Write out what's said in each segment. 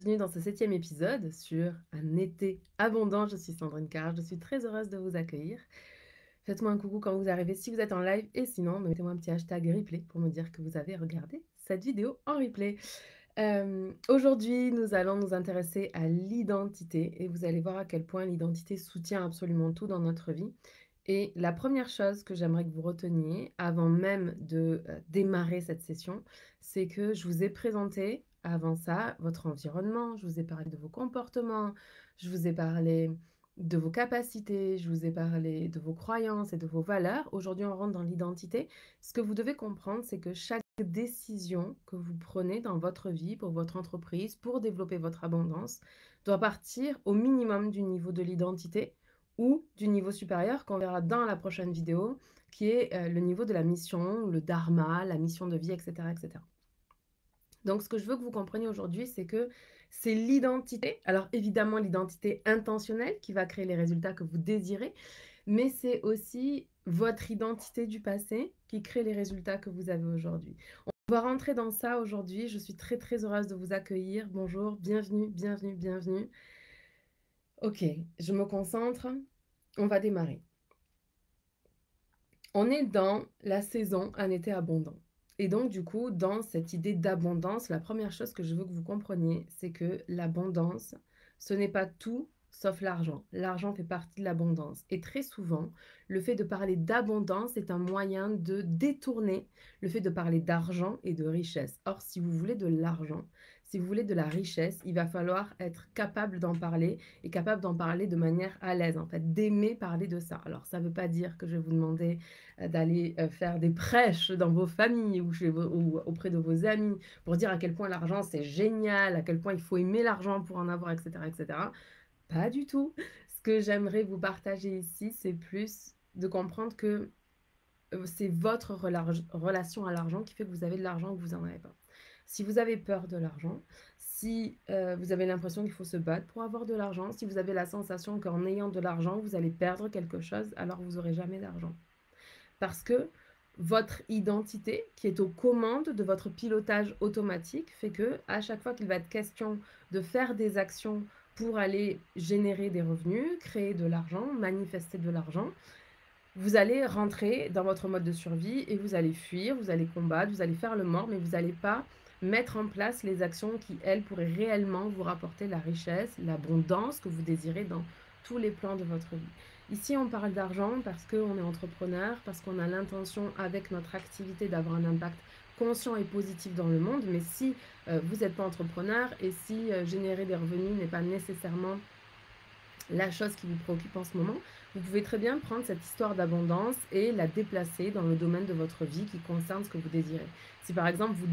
Bienvenue dans ce 7e épisode sur un été abondant. Je suis Sandrine Carr, je suis très heureuse de vous accueillir. Faites-moi un coucou quand vous arrivez si vous êtes en live et sinon, mettez-moi un petit hashtag replay pour me dire que vous avez regardé cette vidéo en replay. Aujourd'hui, nous allons nous intéresser à l'identité et vous allez voir à quel point l'identité soutient absolument tout dans notre vie. Et la première chose que j'aimerais que vous reteniez avant même de démarrer cette session, c'est que je vous ai présenté avant ça votre environnement, je vous ai parlé de vos comportements, je vous ai parlé de vos capacités, je vous ai parlé de vos croyances et de vos valeurs. Aujourd'hui, on rentre dans l'identité. Ce que vous devez comprendre, c'est que chaque décision que vous prenez dans votre vie, pour votre entreprise, pour développer votre abondance, doit partir au minimum du niveau de l'identité ou du niveau supérieur qu'on verra dans la prochaine vidéo, qui est le niveau de la mission, le dharma, la mission de vie, etc., etc. Donc, ce que je veux que vous compreniez aujourd'hui, c'est que c'est l'identité. Alors, évidemment, l'identité intentionnelle qui va créer les résultats que vous désirez, mais c'est aussi votre identité du passé qui crée les résultats que vous avez aujourd'hui. On va rentrer dans ça aujourd'hui. Je suis très, très heureuse de vous accueillir. Bonjour, bienvenue, bienvenue, bienvenue. Ok, je me concentre. On va démarrer. On est dans la saison Un été abondant. Et donc, du coup, dans cette idée d'abondance, la première chose que je veux que vous compreniez, c'est que l'abondance, ce n'est pas tout sauf l'argent. L'argent fait partie de l'abondance. Et très souvent, le fait de parler d'abondance est un moyen de détourner le fait de parler d'argent et de richesse. Or, si vous voulez de l'argent, si vous voulez de la richesse, il va falloir être capable d'en parler et capable d'en parler de manière à l'aise, en fait, d'aimer parler de ça. Alors, ça ne veut pas dire que je vais vous demander d'aller faire des prêches dans vos familles ou auprès de vos amis pour dire à quel point l'argent c'est génial, à quel point il faut aimer l'argent pour en avoir, etc., etc. Pas du tout. Ce que j'aimerais vous partager ici, c'est plus de comprendre que c'est votre relation à l'argent qui fait que vous avez de l'argent ou que vous n'en avez pas. Si vous avez peur de l'argent, si vous avez l'impression qu'il faut se battre pour avoir de l'argent, si vous avez la sensation qu'en ayant de l'argent, vous allez perdre quelque chose, alors vous n'aurez jamais d'argent. Parce que votre identité, qui est aux commandes de votre pilotage automatique, fait que à chaque fois qu'il va être question de faire des actions pour aller générer des revenus, créer de l'argent, manifester de l'argent, vous allez rentrer dans votre mode de survie et vous allez fuir, vous allez combattre, vous allez faire le mort, mais vous n'allez pas mettre en place les actions qui, elles, pourraient réellement vous rapporter la richesse, l'abondance que vous désirez dans tous les plans de votre vie. Ici, on parle d'argent parce qu'on est entrepreneur, parce qu'on a l'intention avec notre activité d'avoir un impact conscient et positif dans le monde, mais si vous n'êtes pas entrepreneur et si générer des revenus n'est pas nécessairement la chose qui vous préoccupe en ce moment, vous pouvez très bien prendre cette histoire d'abondance et la déplacer dans le domaine de votre vie qui concerne ce que vous désirez. Si par exemple vous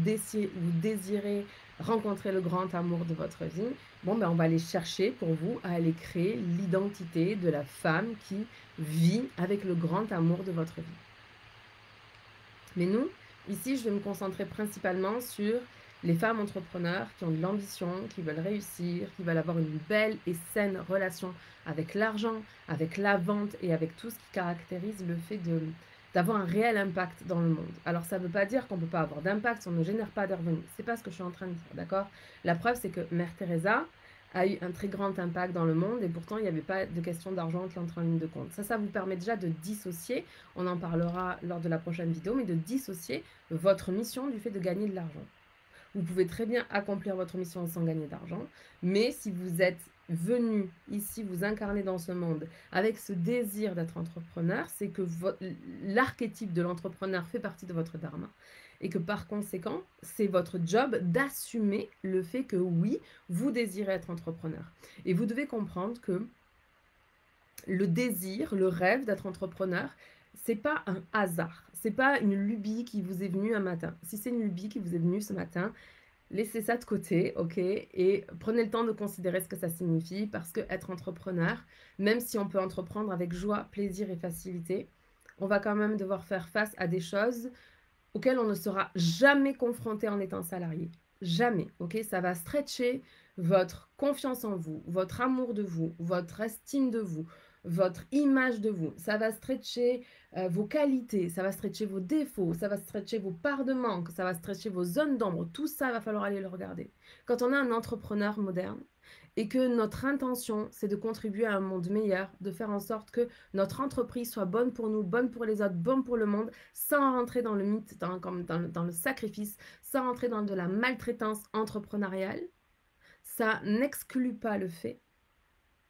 désirez rencontrer le grand amour de votre vie, bon ben on va aller chercher pour vous à aller créer l'identité de la femme qui vit avec le grand amour de votre vie. Mais nous, ici, je vais me concentrer principalement sur les femmes entrepreneurs qui ont de l'ambition, qui veulent réussir, qui veulent avoir une belle et saine relation avec l'argent, avec la vente et avec tout ce qui caractérise le fait d'avoir un réel impact dans le monde. Alors ça ne veut pas dire qu'on ne peut pas avoir d'impact si on ne génère pas de revenus. C'est pas ce que je suis en train de dire, d'accord? La preuve, c'est que Mère Teresa a eu un très grand impact dans le monde et pourtant il n'y avait pas de question d'argent qui entre en ligne de compte. Ça vous permet déjà de dissocier, on en parlera lors de la prochaine vidéo, mais de dissocier votre mission du fait de gagner de l'argent. Vous pouvez très bien accomplir votre mission sans gagner d'argent, mais si vous êtes venu ici, vous incarner dans ce monde avec ce désir d'être entrepreneur, c'est que l'archétype de l'entrepreneur fait partie de votre dharma et que par conséquent, c'est votre job d'assumer le fait que oui, vous désirez être entrepreneur. Et vous devez comprendre que le désir, le rêve d'être entrepreneur, c'est pas un hasard, c'est pas une lubie qui vous est venue un matin. Si c'est une lubie qui vous est venue ce matin, laissez ça de côté, ok, et prenez le temps de considérer ce que ça signifie, parce que être entrepreneur, même si on peut entreprendre avec joie, plaisir et facilité, on va quand même devoir faire face à des choses auxquelles on ne sera jamais confronté en étant salarié. Jamais, ok? Ça va stretcher votre confiance en vous, votre amour de vous, votre estime de vous, votre image de vous, ça va stretcher vos qualités, ça va stretcher vos défauts, ça va stretcher vos parts de manque, ça va stretcher vos zones d'ombre. Tout ça, va falloir aller le regarder. Quand on est un entrepreneur moderne et que notre intention, c'est de contribuer à un monde meilleur, de faire en sorte que notre entreprise soit bonne pour nous, bonne pour les autres, bonne pour le monde, sans rentrer dans le mythe, dans le sacrifice, sans rentrer dans de la maltraitance entrepreneuriale, ça n'exclut pas le fait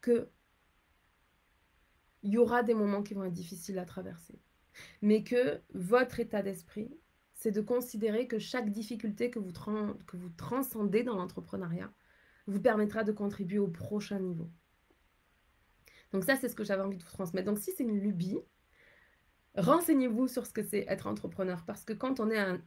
que il y aura des moments qui vont être difficiles à traverser. Mais que votre état d'esprit, c'est de considérer que chaque difficulté que vous transcendez dans l'entrepreneuriat vous permettra de contribuer au prochain niveau. Donc ça, c'est ce que j'avais envie de vous transmettre. Donc si c'est une lubie, renseignez-vous sur ce que c'est être entrepreneur. Parce que quand on est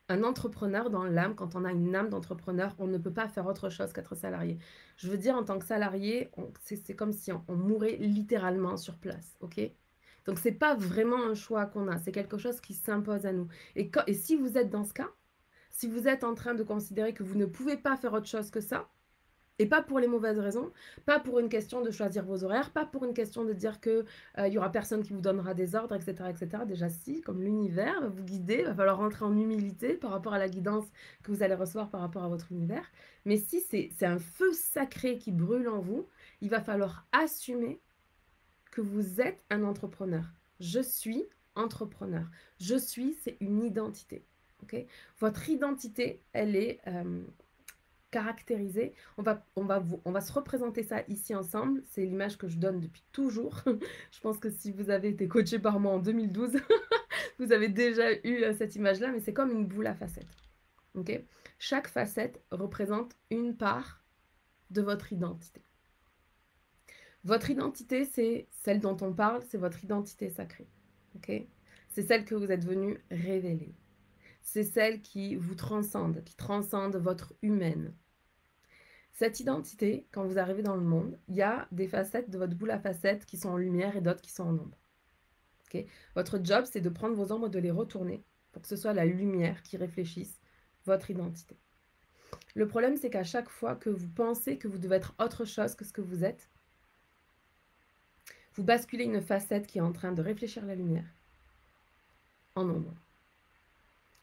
un entrepreneur dans l'âme, quand on a une âme d'entrepreneur, on ne peut pas faire autre chose qu'être salarié. Je veux dire, en tant que salarié, c'est comme si on mourait littéralement sur place, ok? Donc, c'est pas vraiment un choix qu'on a, c'est quelque chose qui s'impose à nous. Et si vous êtes dans ce cas, si vous êtes en train de considérer que vous ne pouvez pas faire autre chose que ça, et pas pour les mauvaises raisons, pas pour une question de choisir vos horaires, pas pour une question de dire qu'il y aura personne qui vous donnera des ordres, etc., etc. Déjà, si, comme l'univers va vous guider, il va falloir rentrer en humilité par rapport à la guidance que vous allez recevoir par rapport à votre univers. Mais si c'est un feu sacré qui brûle en vous, il va falloir assumer que vous êtes un entrepreneur. Je suis entrepreneur. Je suis, c'est une identité. Okay? Votre identité, elle est caractérisée. On va se représenter ça ici ensemble. C'est l'image que je donne depuis toujours. Je pense que si vous avez été coaché par moi en 2012, vous avez déjà eu cette image-là, mais c'est comme une boule à facettes. Okay? Chaque facette représente une part de votre identité. Votre identité, c'est celle dont on parle, c'est votre identité sacrée. Okay? C'est celle que vous êtes venu révéler. C'est celle qui vous transcende, qui transcende votre humaine. Cette identité, quand vous arrivez dans le monde, il y a des facettes de votre boule à facettes qui sont en lumière et d'autres qui sont en ombre. Okay? Votre job, c'est de prendre vos ombres et de les retourner pour que ce soit la lumière qui réfléchisse votre identité. Le problème, c'est qu'à chaque fois que vous pensez que vous devez être autre chose que ce que vous êtes, vous basculez une facette qui est en train de réfléchir la lumière en ombre.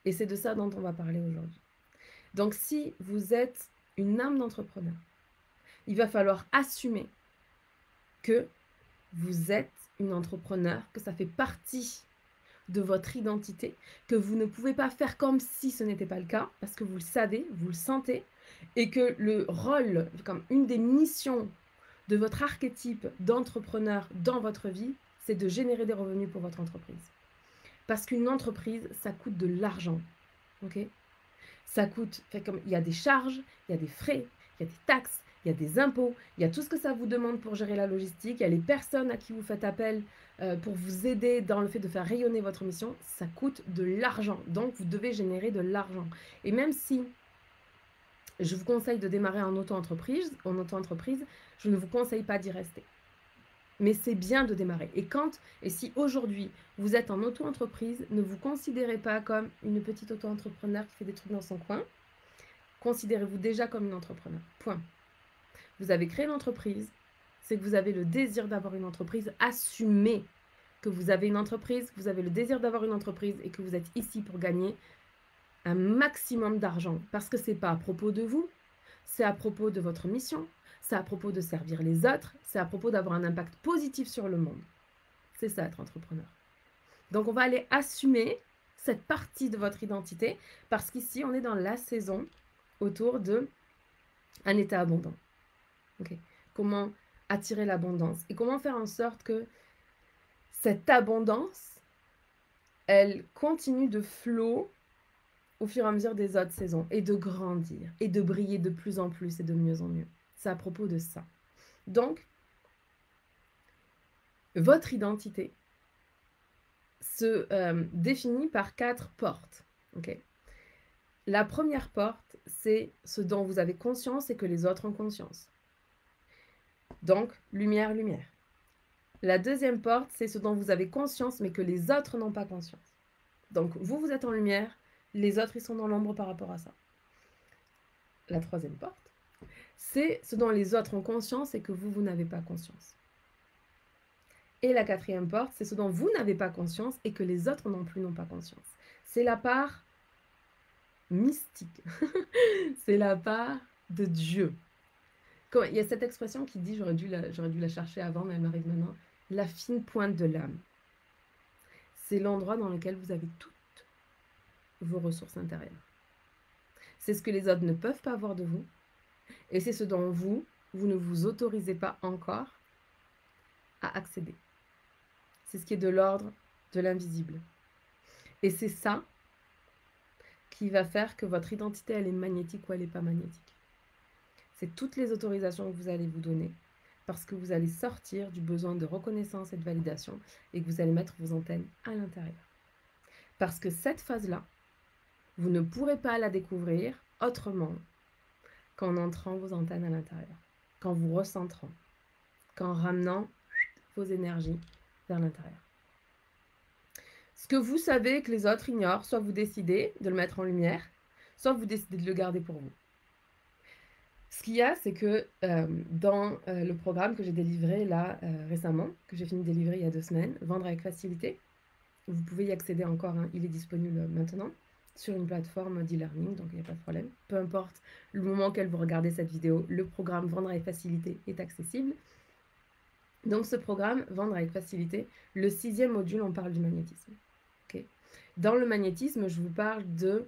Et c'est de ça dont on va parler aujourd'hui. Donc, si vous êtes une âme d'entrepreneur, il va falloir assumer que vous êtes une entrepreneur, que ça fait partie de votre identité, que vous ne pouvez pas faire comme si ce n'était pas le cas, parce que vous le savez, vous le sentez, et que le rôle, comme une des missions de votre archétype d'entrepreneur dans votre vie, c'est de générer des revenus pour votre entreprise. Parce qu'une entreprise, ça coûte de l'argent. Ok? Ça coûte, comme il y a des charges, il y a des frais, il y a des taxes, il y a des impôts, il y a tout ce que ça vous demande pour gérer la logistique, il y a les personnes à qui vous faites appel pour vous aider dans le fait de faire rayonner votre mission, ça coûte de l'argent. Donc, vous devez générer de l'argent. Et même si je vous conseille de démarrer en auto-entreprise, je ne vous conseille pas d'y rester. Mais c'est bien de démarrer. Et si aujourd'hui, vous êtes en auto-entreprise, ne vous considérez pas comme une petite auto-entrepreneur qui fait des trucs dans son coin. Considérez-vous déjà comme une entrepreneur. Point. Vous avez créé l'entreprise, c'est que vous avez le désir d'avoir une entreprise. Assumez que vous avez une entreprise, que vous avez le désir d'avoir une entreprise et que vous êtes ici pour gagner un maximum d'argent. Parce que ce n'est pas à propos de vous, c'est à propos de votre mission, c'est à propos de servir les autres, c'est à propos d'avoir un impact positif sur le monde. C'est ça, être entrepreneur. Donc, on va aller assumer cette partie de votre identité parce qu'ici, on est dans la saison autour de un état abondant. Okay. Comment attirer l'abondance et comment faire en sorte que cette abondance, elle continue de flot au fur et à mesure des autres saisons et de grandir et de briller de plus en plus et de mieux en mieux. C'est à propos de ça. Donc, votre identité se définit par 4 portes. Okay. La première porte, c'est ce dont vous avez conscience et que les autres ont conscience. Donc, lumière, lumière. La deuxième porte, c'est ce dont vous avez conscience mais que les autres n'ont pas conscience. Donc, vous êtes en lumière, les autres, ils sont dans l'ombre par rapport à ça. La troisième porte, c'est ce dont les autres ont conscience et que vous n'avez pas conscience. Et la quatrième porte, c'est ce dont vous n'avez pas conscience et que les autres non plus n'ont pas conscience. C'est la part mystique. C'est la part de Dieu. Il y a cette expression qui dit, j'aurais dû la chercher avant, mais elle m'arrive maintenant, la fine pointe de l'âme. C'est l'endroit dans lequel vous avez toutes vos ressources intérieures. C'est ce que les autres ne peuvent pas voir de vous, et c'est ce dont vous ne vous autorisez pas encore à accéder. C'est ce qui est de l'ordre de l'invisible. Et c'est ça qui va faire que votre identité, elle est magnétique ou elle n'est pas magnétique. C'est toutes les autorisations que vous allez vous donner parce que vous allez sortir du besoin de reconnaissance et de validation et que vous allez mettre vos antennes à l'intérieur. Parce que cette phase-là, vous ne pourrez pas la découvrir autrement qu'en entrant vos antennes à l'intérieur, qu'en vous recentrant, qu'en ramenant vos énergies vers l'intérieur. Ce que vous savez que les autres ignorent, soit vous décidez de le mettre en lumière, soit vous décidez de le garder pour vous. Ce qu'il y a, c'est que dans le programme que j'ai délivré là récemment, que j'ai fini de délivrer il y a 2 semaines, Vendre avec facilité, vous pouvez y accéder encore, hein, il est disponible maintenant sur une plateforme d'e-learning, donc il n'y a pas de problème. Peu importe le moment auquel vous regardez cette vidéo, le programme Vendre avec facilité est accessible. Donc ce programme, Vendre avec facilité, le 6e module, on parle du magnétisme. Okay. Dans le magnétisme, je vous parle de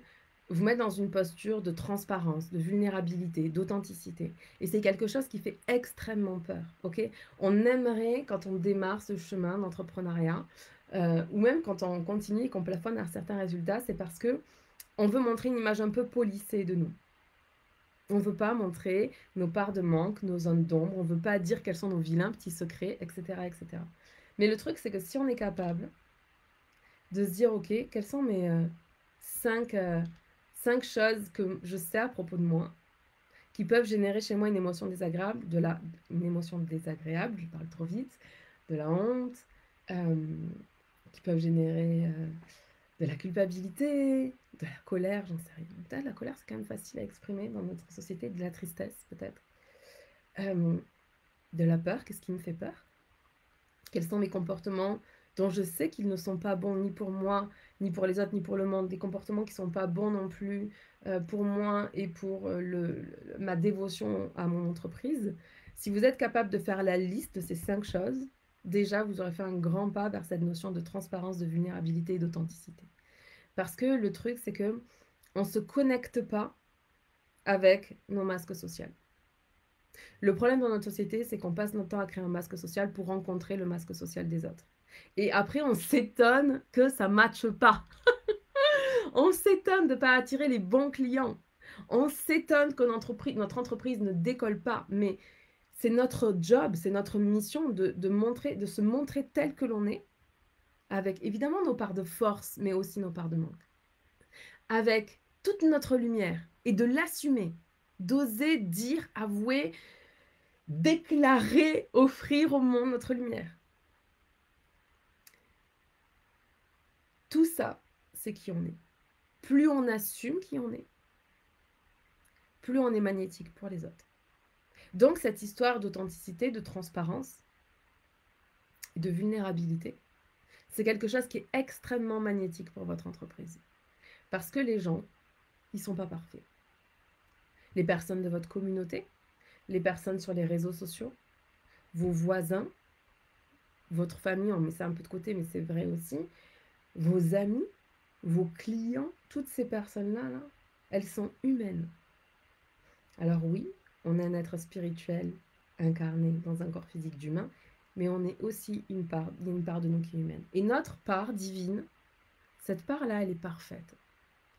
vous mettre dans une posture de transparence, de vulnérabilité, d'authenticité. Et c'est quelque chose qui fait extrêmement peur. Okay. On aimerait, quand on démarre ce chemin d'entrepreneuriat, ou même quand on continue et qu'on plafonne à certains résultats, c'est parce que on veut montrer une image un peu polissée de nous. On ne veut pas montrer nos parts de manque, nos zones d'ombre, on ne veut pas dire quels sont nos vilains petits secrets, etc., etc. Mais le truc, c'est que si on est capable de se dire, ok, quelles sont mes 5 choses que je sais à propos de moi, qui peuvent générer chez moi une émotion désagréable, une émotion désagréable, je parle trop vite, de la honte, qui peuvent générer de la culpabilité, de la colère, j'en sais rien. Peut-être la colère, c'est quand même facile à exprimer dans notre société, de la tristesse peut-être. De la peur, qu'est-ce qui me fait peur? Quels sont mes comportements dont je sais qu'ils ne sont pas bons ni pour moi, ni pour les autres, ni pour le monde, des comportements qui ne sont pas bons non plus pour moi et pour ma dévotion à mon entreprise. Si vous êtes capable de faire la liste de ces 5 choses, déjà, vous aurez fait un grand pas vers cette notion de transparence, de vulnérabilité et d'authenticité. Parce que le truc, c'est que on ne se connecte pas avec nos masques sociaux. Le problème dans notre société, c'est qu'on passe notre temps à créer un masque social pour rencontrer le masque social des autres. Et après, on s'étonne que ça ne matche pas. On s'étonne de ne pas attirer les bons clients. On s'étonne que notre entreprise ne décolle pas. Mais c'est notre job, c'est notre mission de se montrer tel que l'on est, avec évidemment nos parts de force, mais aussi nos parts de manque. Avec toute notre lumière et de l'assumer, d'oser dire, avouer, déclarer, offrir au monde notre lumière. Tout ça, c'est qui on est. Plus on assume qui on est, plus on est magnétique pour les autres. Donc cette histoire d'authenticité, de transparence, de vulnérabilité, c'est quelque chose qui est extrêmement magnétique pour votre entreprise. Parce que les gens, ils ne sont pas parfaits. Les personnes de votre communauté, les personnes sur les réseaux sociaux, vos voisins, votre famille, on met ça un peu de côté, mais c'est vrai aussi, vos amis, vos clients, toutes ces personnes-là, elles sont humaines. Alors oui, on est un être spirituel incarné dans un corps physique d'humain, mais on est aussi il y a une part de nous qui est humaine. Et notre part divine, cette part-là, elle est parfaite.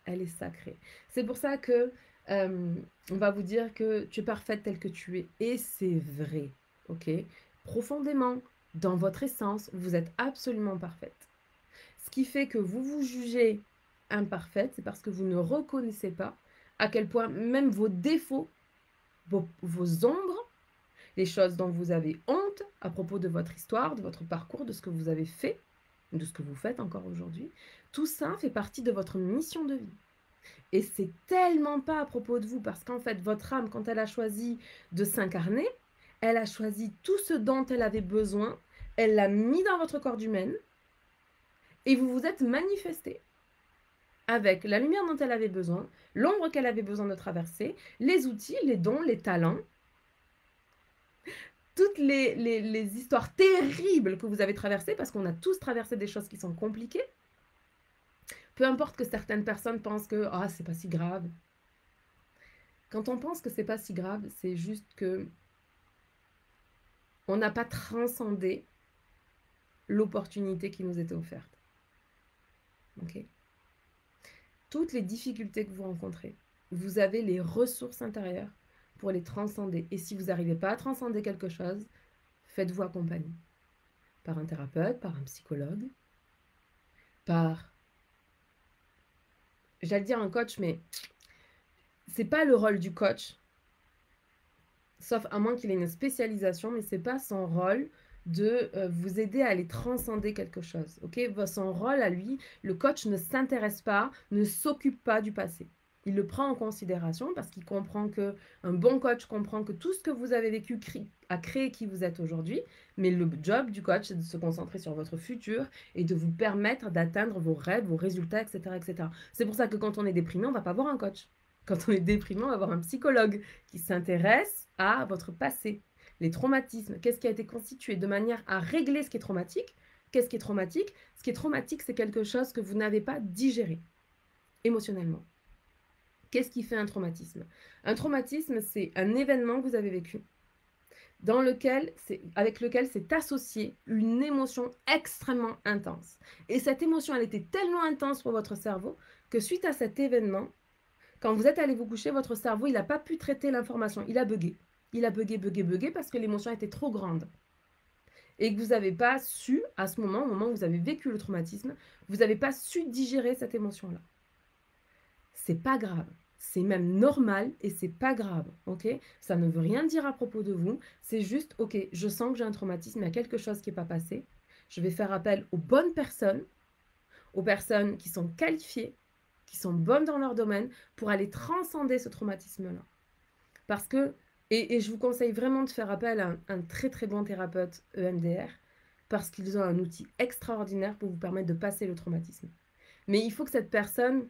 Elle est sacrée. C'est pour ça que on va vous dire que tu es parfaite telle que tu es. Et c'est vrai, ok? Profondément, dans votre essence, vous êtes absolument parfaite. Ce qui fait que vous vous jugez imparfaite, c'est parce que vous ne reconnaissez pas à quel point même vos défauts, vos ombres, les choses dont vous avez honte à propos de votre histoire, de votre parcours, de ce que vous avez fait, de ce que vous faites encore aujourd'hui, tout ça fait partie de votre mission de vie. Et c'est tellement pas à propos de vous, parce qu'en fait, votre âme, quand elle a choisi de s'incarner, elle a choisi tout ce dont elle avait besoin elle l'a mis dans votre corps d'humaine et vous vous êtes manifesté avec la lumière dont elle avait besoin, l'ombre qu'elle avait besoin de traverser, les outils, les dons, les talents, toutes les histoires terribles que vous avez traversées, parce qu'on a tous traversé des choses qui sont compliquées. Peu importe que certaines personnes pensent que ah, c'est pas si grave. Quand on pense que c'est pas si grave, c'est juste que on n'a pas transcendé l'opportunité qui nous était offerte. Ok? Toutes les difficultés que vous rencontrez, vous avez les ressources intérieures pour les transcender. Et si vous n'arrivez pas à transcender quelque chose, faites-vous accompagner par un thérapeute, par un psychologue, par, j'allais dire un coach, mais c'est pas le rôle du coach, sauf à moins qu'il ait une spécialisation, mais c'est pas son rôle de vous aider à aller transcender quelque chose. Ok? Son rôle à lui, le coach ne s'intéresse pas, ne s'occupe pas du passé. Il le prend en considération parce qu'il comprend que un bon coach comprend que tout ce que vous avez vécu a créé qui vous êtes aujourd'hui, mais le job du coach, c'est de se concentrer sur votre futur et de vous permettre d'atteindre vos rêves, vos résultats, etc., etc. C'est pour ça que quand on est déprimé, on va pas voir un coach. Quand on est déprimé, on va voir un psychologue qui s'intéresse à votre passé, les traumatismes, qu'est-ce qui a été constitué de manière à régler ce qui est traumatique. Qu'est-ce qui est traumatique? Ce qui est traumatique, c'est quelque chose que vous n'avez pas digéré émotionnellement. Qu'est-ce qui fait un traumatisme? Un traumatisme, c'est un événement que vous avez vécu, avec lequel s'est associée une émotion extrêmement intense. Et cette émotion, elle était tellement intense pour votre cerveau que suite à cet événement, quand vous êtes allé vous coucher, votre cerveau, il n'a pas pu traiter l'information. Il a bugué. Il a bugué parce que l'émotion était trop grande. Et que vous n'avez pas su, à ce moment, au moment où vous avez vécu le traumatisme, vous n'avez pas su digérer cette émotion-là. C'est pas grave. C'est même normal et c'est pas grave, ok? Ça ne veut rien dire à propos de vous. C'est juste, ok, je sens que j'ai un traumatisme, il y a quelque chose qui n'est pas passé. Je vais faire appel aux personnes qui sont qualifiées, qui sont bonnes dans leur domaine pour aller transcender ce traumatisme-là. Parce que, et je vous conseille vraiment de faire appel à un très très bon thérapeute EMDR, parce qu'ils ont un outil extraordinaire pour vous permettre de passer le traumatisme. Mais il faut que cette personne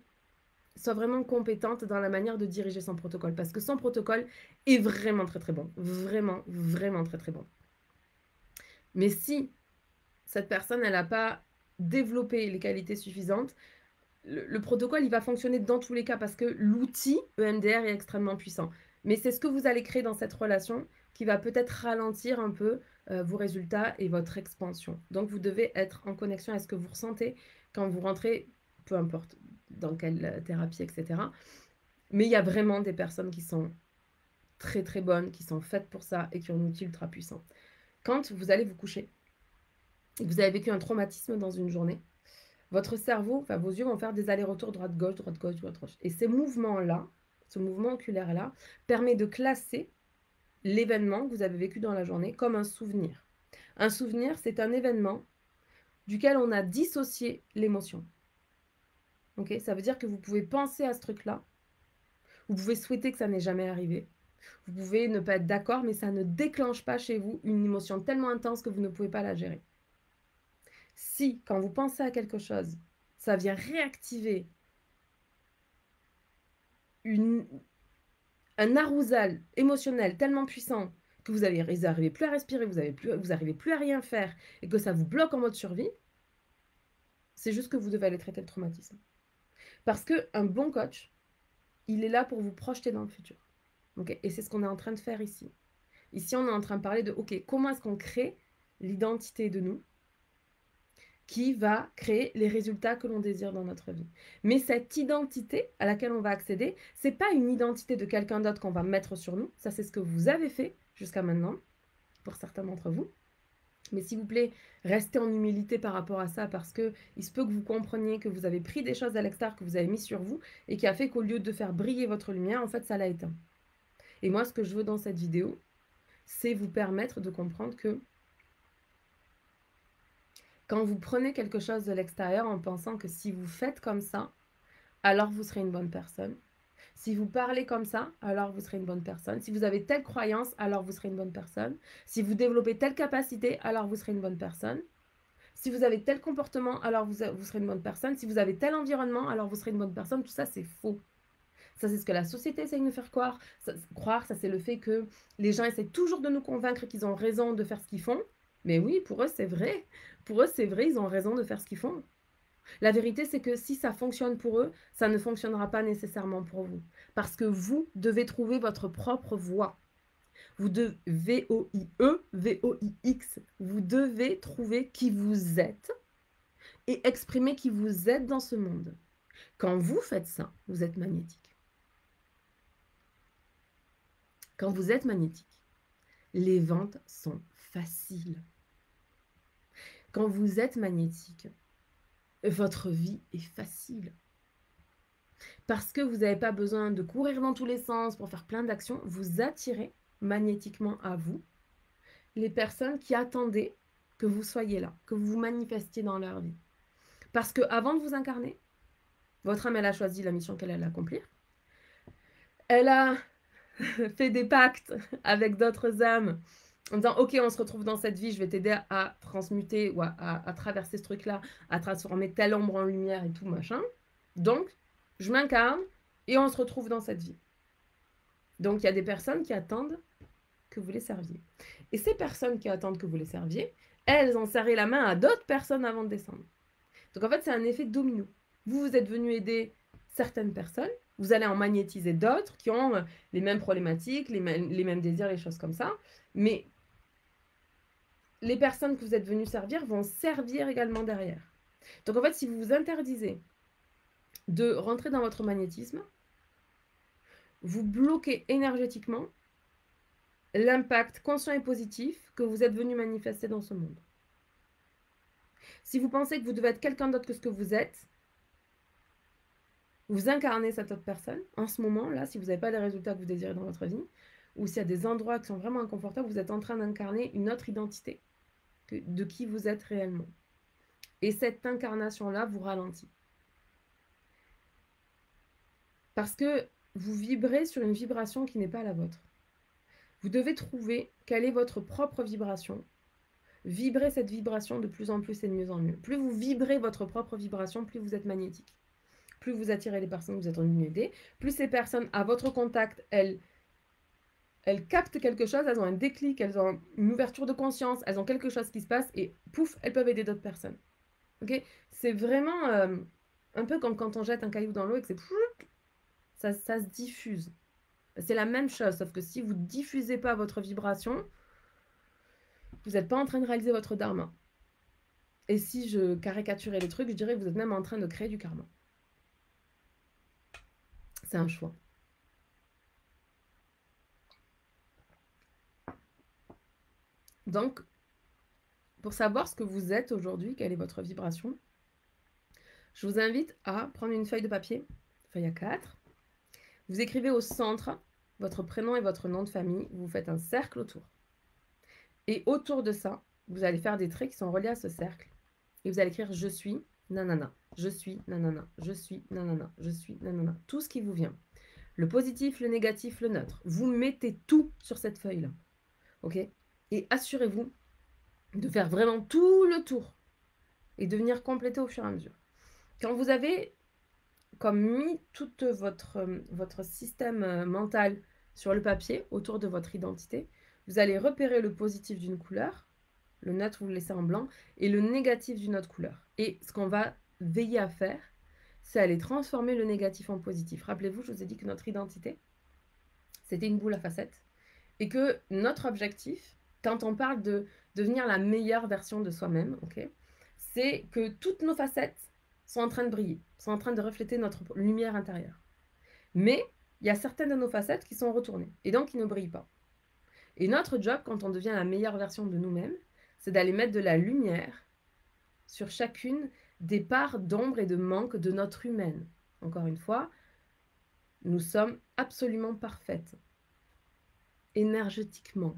soit vraiment compétente dans la manière de diriger son protocole, parce que son protocole est vraiment très très bon. Vraiment, vraiment très très bon. Mais si cette personne, elle n'a pas développé les qualités suffisantes, le protocole, il va fonctionner dans tous les cas parce que l'outil EMDR est extrêmement puissant. Mais c'est ce que vous allez créer dans cette relation qui va peut-être ralentir un peu vos résultats et votre expansion. Donc, vous devez être en connexion à ce que vous ressentez quand vous rentrez, peu importe dans quelle thérapie, etc. Mais il y a vraiment des personnes qui sont très très bonnes, qui sont faites pour ça et qui ont un outil ultra puissant. Quand vous allez vous coucher, et que vous avez vécu un traumatisme dans une journée, votre cerveau, enfin vos yeux vont faire des allers-retours droite-gauche, droite-gauche, droite-gauche. Et ces mouvements-là, ce mouvement oculaire-là, permet de classer l'événement que vous avez vécu dans la journée comme un souvenir. Un souvenir, c'est un événement duquel on a dissocié l'émotion. Okay? Ça veut dire que vous pouvez penser à ce truc-là, vous pouvez souhaiter que ça n'ait jamais arrivé, vous pouvez ne pas être d'accord, mais ça ne déclenche pas chez vous une émotion tellement intense que vous ne pouvez pas la gérer. Si, quand vous pensez à quelque chose, ça vient réactiver un arousal émotionnel tellement puissant que vous n'arrivez plus à respirer, vous n'arrivez plus à rien faire et que ça vous bloque en mode survie, c'est juste que vous devez aller traiter le traumatisme. Parce qu'un bon coach, il est là pour vous projeter dans le futur. Okay? Et c'est ce qu'on est en train de faire ici. Ici, on est en train de parler de, ok, comment est-ce qu'on crée l'identité de nous qui va créer les résultats que l'on désire dans notre vie. Mais cette identité à laquelle on va accéder, c'est pas une identité de quelqu'un d'autre qu'on va mettre sur nous. Ça, c'est ce que vous avez fait jusqu'à maintenant, pour certains d'entre vous. Mais s'il vous plaît, restez en humilité par rapport à ça parce que il se peut que vous compreniez que vous avez pris des choses à l'extérieur que vous avez mis sur vous et qui a fait qu'au lieu de faire briller votre lumière, en fait, ça l'a éteint. Et moi, ce que je veux dans cette vidéo, c'est vous permettre de comprendre que quand vous prenez quelque chose de l'extérieur en pensant que si vous faites comme ça, alors vous serez une bonne personne, Si vous parlez comme ça, alors vous serez une bonne personne. Si vous avez telle croyance, alors vous serez une bonne personne. Si vous développez telle capacité, alors vous serez une bonne personne. Si vous avez tel comportement, alors vous serez une bonne personne. Si vous avez tel environnement, alors vous serez une bonne personne. Tout ça, c'est faux. Ça, c'est ce que la société essaye de nous faire croire. Ça, c'est le fait que les gens essaient toujours de nous convaincre qu'ils ont raison de faire ce qu'ils font. Mais oui, pour eux, c'est vrai. Pour eux, c'est vrai, ils ont raison de faire ce qu'ils font. La vérité, c'est que si ça fonctionne pour eux, ça ne fonctionnera pas nécessairement pour vous. Parce que vous devez trouver votre propre voie. Vous devez, V-O-I-E, V-O-I-X, vous devez trouver qui vous êtes et exprimer qui vous êtes dans ce monde. Quand vous faites ça, vous êtes magnétique. Quand vous êtes magnétique, les ventes sont faciles. Quand vous êtes magnétique, votre vie est facile. Parce que vous n'avez pas besoin de courir dans tous les sens pour faire plein d'actions, vous attirez magnétiquement à vous les personnes qui attendaient que vous soyez là, que vous vous manifestiez dans leur vie. Parce qu'avant de vous incarner, votre âme, elle a choisi la mission qu'elle allait accomplir. Elle a fait des pactes avec d'autres âmes en disant, ok, on se retrouve dans cette vie, je vais t'aider à transmuter ou à traverser ce truc-là, à transformer telle ombre en lumière et tout, machin. Donc, je m'incarne et on se retrouve dans cette vie. Donc, il y a des personnes qui attendent que vous les serviez. Et ces personnes qui attendent que vous les serviez, elles ont serré la main à d'autres personnes avant de descendre. Donc, en fait, c'est un effet domino. Vous êtes venu aider certaines personnes, vous allez en magnétiser d'autres qui ont les mêmes problématiques, les mêmes désirs, les choses comme ça. Mais les personnes que vous êtes venus servir vont servir également derrière. Donc, en fait, si vous vous interdisez de rentrer dans votre magnétisme, vous bloquez énergétiquement l'impact conscient et positif que vous êtes venu manifester dans ce monde. Si vous pensez que vous devez être quelqu'un d'autre que ce que vous êtes, vous incarnez cette autre personne. En ce moment-là, si vous n'avez pas les résultats que vous désirez dans votre vie, ou s'il y a des endroits qui sont vraiment inconfortables, vous êtes en train d'incarner une autre identité de qui vous êtes réellement. Et cette incarnation-là vous ralentit. Parce que vous vibrez sur une vibration qui n'est pas la vôtre. Vous devez trouver quelle est votre propre vibration. Vibrez cette vibration de plus en plus et de mieux en mieux. Plus vous vibrez votre propre vibration, plus vous êtes magnétique. Plus vous attirez les personnes que vous êtes en ligne d'aider, plus ces personnes, à votre contact, elles captent quelque chose, elles ont un déclic, elles ont une ouverture de conscience, elles ont quelque chose qui se passe et pouf, elles peuvent aider d'autres personnes. Ok, c'est vraiment un peu comme quand on jette un caillou dans l'eau et que ça se diffuse. C'est la même chose, sauf que si vous ne diffusez pas votre vibration, vous n'êtes pas en train de réaliser votre dharma. Et si je caricaturais les trucs, je dirais que vous êtes même en train de créer du karma. C'est un choix. Donc, pour savoir ce que vous êtes aujourd'hui, quelle est votre vibration, je vous invite à prendre une feuille de papier, feuille A4. Vous écrivez au centre votre prénom et votre nom de famille. Vous faites un cercle autour. Et autour de ça, vous allez faire des traits qui sont reliés à ce cercle. Et vous allez écrire « Je suis nanana »,« Je suis nanana »,« Je suis nanana »,« Je suis nanana ». Tout ce qui vous vient. Le positif, le négatif, le neutre. Vous mettez tout sur cette feuille-là. Ok ? Et assurez-vous de faire vraiment tout le tour et de venir compléter au fur et à mesure. Quand vous avez comme mis tout votre système mental sur le papier autour de votre identité, vous allez repérer le positif d'une couleur, le neutre vous le laissez en blanc, et le négatif d'une autre couleur. Et ce qu'on va veiller à faire, c'est aller transformer le négatif en positif. Rappelez-vous, je vous ai dit que notre identité, c'était une boule à facettes, et que notre objectif, quand on parle de devenir la meilleure version de soi-même, okay, c'est que toutes nos facettes sont en train de briller, sont en train de refléter notre lumière intérieure. Mais il y a certaines de nos facettes qui sont retournées, et donc qui ne brillent pas. Et notre job, quand on devient la meilleure version de nous-mêmes, c'est d'aller mettre de la lumière sur chacune des parts d'ombre et de manque de notre humaine. Encore une fois, nous sommes absolument parfaites, énergétiquement,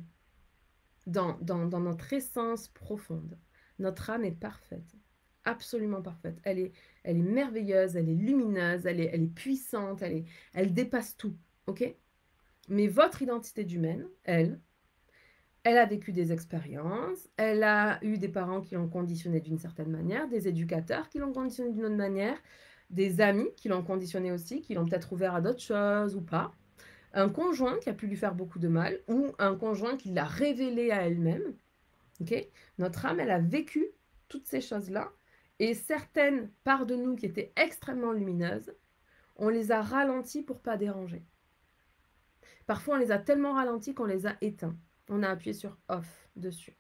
dans notre essence profonde. Notre âme est parfaite, absolument parfaite. Elle est merveilleuse, elle est lumineuse, elle est puissante, elle dépasse tout, ok? Mais votre identité d'humaine, elle a vécu des expériences, elle a eu des parents qui l'ont conditionnée d'une certaine manière, des éducateurs qui l'ont conditionnée d'une autre manière, des amis qui l'ont conditionnée aussi, qui l'ont peut-être ouvert à d'autres choses ou pas, un conjoint qui a pu lui faire beaucoup de mal, ou un conjoint qui l'a révélé à elle-même. Okay. Notre âme, elle a vécu toutes ces choses-là, et certaines parts de nous qui étaient extrêmement lumineuses, on les a ralenties pour pas déranger. Parfois, on les a tellement ralenties qu'on les a éteints. On a appuyé sur off dessus.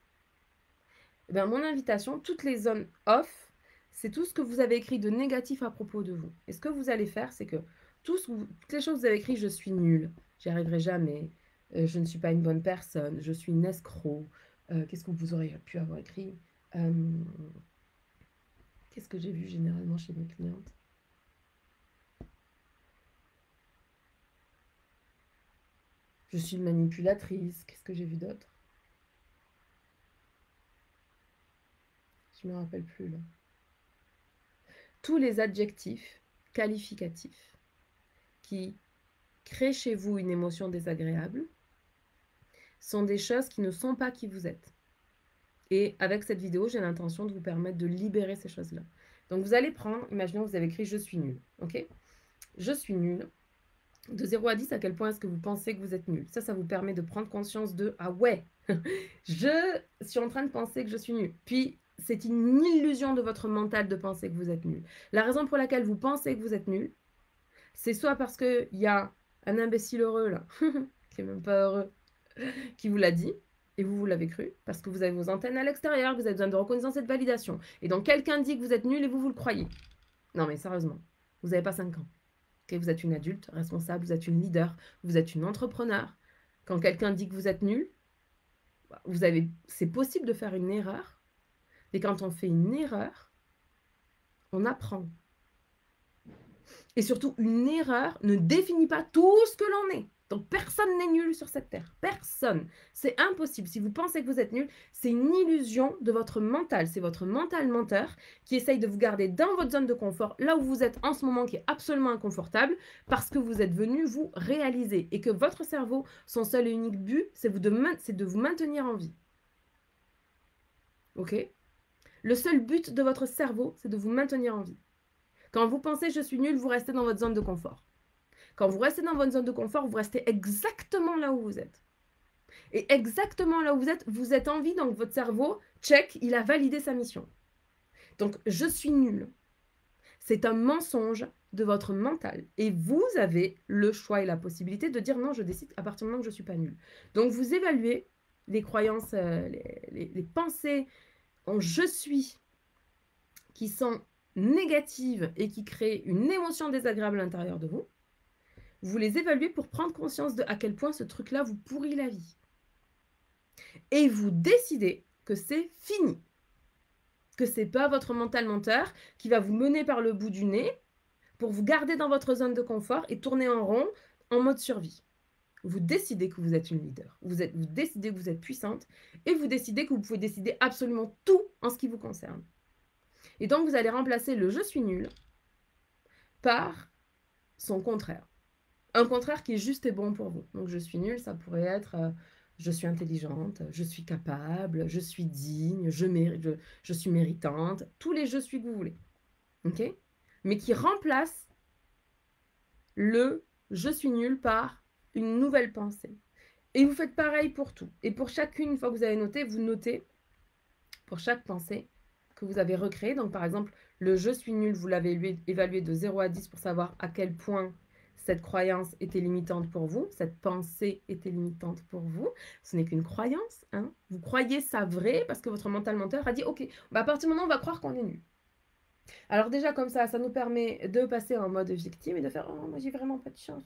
Eh bien, mon invitation, toutes les zones off, c'est tout ce que vous avez écrit de négatif à propos de vous. Et ce que vous allez faire, c'est que toutes les choses que vous avez écrites, je suis nulle, j'y arriverai jamais, je ne suis pas une bonne personne, je suis une escroc, qu'est-ce que vous auriez pu avoir écrit, qu'est-ce que j'ai vu généralement chez mes clientes? Je suis une manipulatrice, qu'est-ce que j'ai vu d'autre? Je ne me rappelle plus là. Tous les adjectifs qualificatifs qui créent chez vous une émotion désagréable sont des choses qui ne sont pas qui vous êtes. Et avec cette vidéo, j'ai l'intention de vous permettre de libérer ces choses-là. Donc vous allez prendre, imaginons que vous avez écrit « je suis nul ». Ok ? Je suis nul. De 0 à 10, à quel point est-ce que vous pensez que vous êtes nul? Ça vous permet de prendre conscience de « ah ouais, je suis en train de penser que je suis nul ». Puis, c'est une illusion de votre mental de penser que vous êtes nul. La raison pour laquelle vous pensez que vous êtes nul, c'est soit parce qu'il y a un imbécile heureux là, qui n'est même pas heureux, qui vous l'a dit, et vous l'avez cru, parce que vous avez vos antennes à l'extérieur, vous avez besoin de reconnaissance et de validation. Et donc quelqu'un dit que vous êtes nul et vous le croyez. Non mais sérieusement, vous n'avez pas 5 ans. Okay, vous êtes une adulte responsable, vous êtes une leader, vous êtes une entrepreneur. Quand quelqu'un dit que vous êtes nul, c'est possible de faire une erreur. Et quand on fait une erreur, on apprend. Et surtout, une erreur ne définit pas tout ce que l'on est. Donc, personne n'est nul sur cette terre. Personne. C'est impossible. Si vous pensez que vous êtes nul, c'est une illusion de votre mental. C'est votre mental menteur qui essaye de vous garder dans votre zone de confort, là où vous êtes en ce moment, qui est absolument inconfortable, parce que vous êtes venu vous réaliser. Et que votre cerveau, son seul et unique but, c'est de vous maintenir en vie. Ok ? Le seul but de votre cerveau, c'est de vous maintenir en vie. Quand vous pensez « je suis nul », vous restez dans votre zone de confort. Quand vous restez dans votre zone de confort, vous restez exactement là où vous êtes. Et exactement là où vous êtes en vie, donc votre cerveau, check, il a validé sa mission. Donc, je suis nul. C'est un mensonge de votre mental. Et vous avez le choix et la possibilité de dire non, je décide à partir du moment que je ne suis pas nul. Donc, vous évaluez les croyances, les pensées en je suis qui sont négatives et qui créent une émotion désagréable à l'intérieur de vous. Vous les évaluez pour prendre conscience de à quel point ce truc-là vous pourrit la vie. Et vous décidez que c'est fini. Que c'est pas votre mental menteur qui va vous mener par le bout du nez pour vous garder dans votre zone de confort et tourner en rond en mode survie. Vous décidez que vous êtes une leader. Vous décidez que vous êtes puissante et vous décidez que vous pouvez décider absolument tout en ce qui vous concerne. Et donc, vous allez remplacer le « je suis nul » par son contraire. Un contraire qui est juste et bon pour vous. Donc, je suis nulle, ça pourrait être je suis intelligente, je suis capable, je suis digne, je suis méritante. Tous les je suis que vous voulez. Ok ? Mais qui remplace le je suis nulle par une nouvelle pensée. Et vous faites pareil pour tout. Et pour chacune, une fois que vous avez noté, vous notez pour chaque pensée que vous avez recréée. Donc, par exemple, le je suis nul, vous l'avez évalué de 0 à 10 pour savoir à quel point cette croyance était limitante pour vous, cette pensée était limitante pour vous. Ce n'est qu'une croyance. Hein. Vous croyez ça vrai parce que votre mental menteur a dit « Ok, bah à partir du moment où on va croire qu'on est nul ». Alors déjà comme ça nous permet de passer en mode victime et de faire « Oh, moi j'ai vraiment pas de chance »,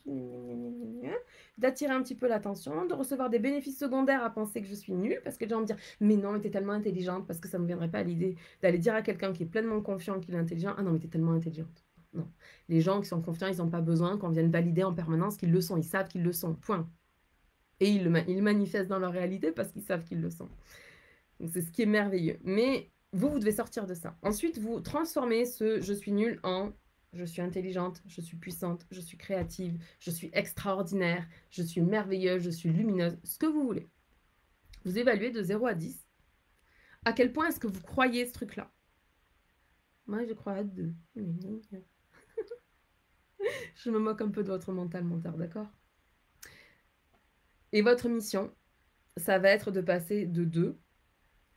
d'attirer un petit peu l'attention, de recevoir des bénéfices secondaires à penser que je suis nulle, parce que les gens me dire « Mais non, mais t'es tellement intelligente », parce que ça ne me viendrait pas à l'idée d'aller dire à quelqu'un qui est pleinement confiant qu'il est intelligent « Ah non, mais t'es tellement intelligente ». Non. Les gens qui sont confiants, ils n'ont pas besoin qu'on vienne valider en permanence qu'ils le sont. Ils savent qu'ils le sont. Point. Et ils manifestent dans leur réalité parce qu'ils savent qu'ils le sont. Donc c'est ce qui est merveilleux. Mais vous devez sortir de ça. Ensuite, vous transformez ce « je suis nulle » en « je suis intelligente, je suis puissante, je suis créative, je suis extraordinaire, je suis merveilleuse, je suis lumineuse », ce que vous voulez. Vous évaluez de 0 à 10. À quel point est-ce que vous croyez ce truc-là? Moi, je crois à 2. Je me moque un peu de votre mental menteur, d'accord? Et votre mission, ça va être de passer de 2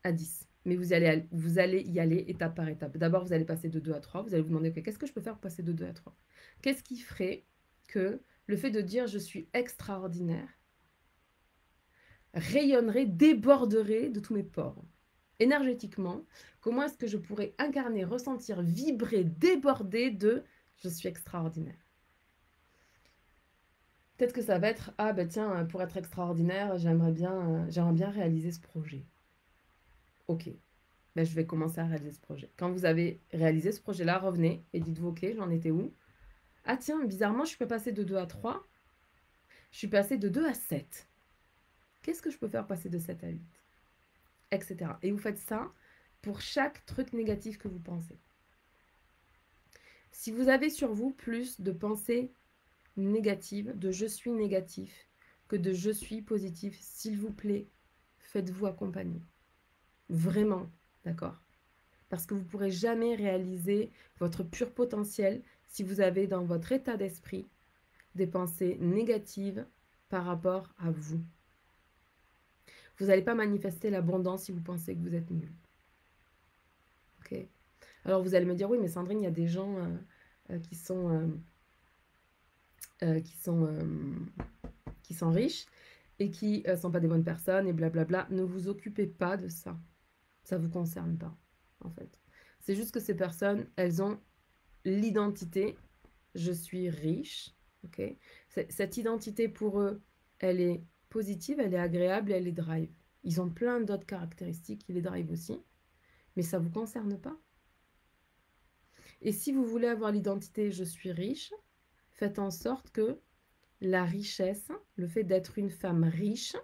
à 10. Mais vous allez y aller étape par étape. D'abord, vous allez passer de 2 à 3. Vous allez vous demander, okay, qu'est-ce que je peux faire pour passer de 2 à 3? Qu'est-ce qui ferait que le fait de dire « je suis extraordinaire » rayonnerait, déborderait de tous mes pores? Énergétiquement, comment est-ce que je pourrais incarner, ressentir, vibrer, déborder de « je suis extraordinaire ». Peut-être que ça va être « ah ben tiens, pour être extraordinaire, j'aimerais bien réaliser ce projet ». Ok, ben, je vais commencer à réaliser ce projet. Quand vous avez réalisé ce projet-là, revenez et dites-vous « ok, j'en étais où ?» Ah tiens, bizarrement, je suis pas passée de 2 à 3, je suis passée de 2 à 7. Qu'est-ce que je peux faire passer de 7 à 8? Etc. Et vous faites ça pour chaque truc négatif que vous pensez. Si vous avez sur vous plus de pensées négatives, de « je suis négatif » que de « je suis positif », s'il vous plaît, faites-vous accompagner. Vraiment, d'accord? Parce que vous ne pourrez jamais réaliser votre pur potentiel si vous avez dans votre état d'esprit des pensées négatives par rapport à vous. Vous n'allez pas manifester l'abondance si vous pensez que vous êtes nul. Ok? Alors vous allez me dire, oui, mais Sandrine, il y a des gens qui sont riches et qui ne sont pas des bonnes personnes et blablabla. Ne vous occupez pas de ça. Ça ne vous concerne pas, en fait. C'est juste que ces personnes, elles ont l'identité « je suis riche ». Okay, cette identité, pour eux, elle est positive, elle est agréable, elle est drive. Ils ont plein d'autres caractéristiques qui les drive aussi, mais ça ne vous concerne pas. Et si vous voulez avoir l'identité « je suis riche », faites en sorte que la richesse, le fait d'être une femme riche,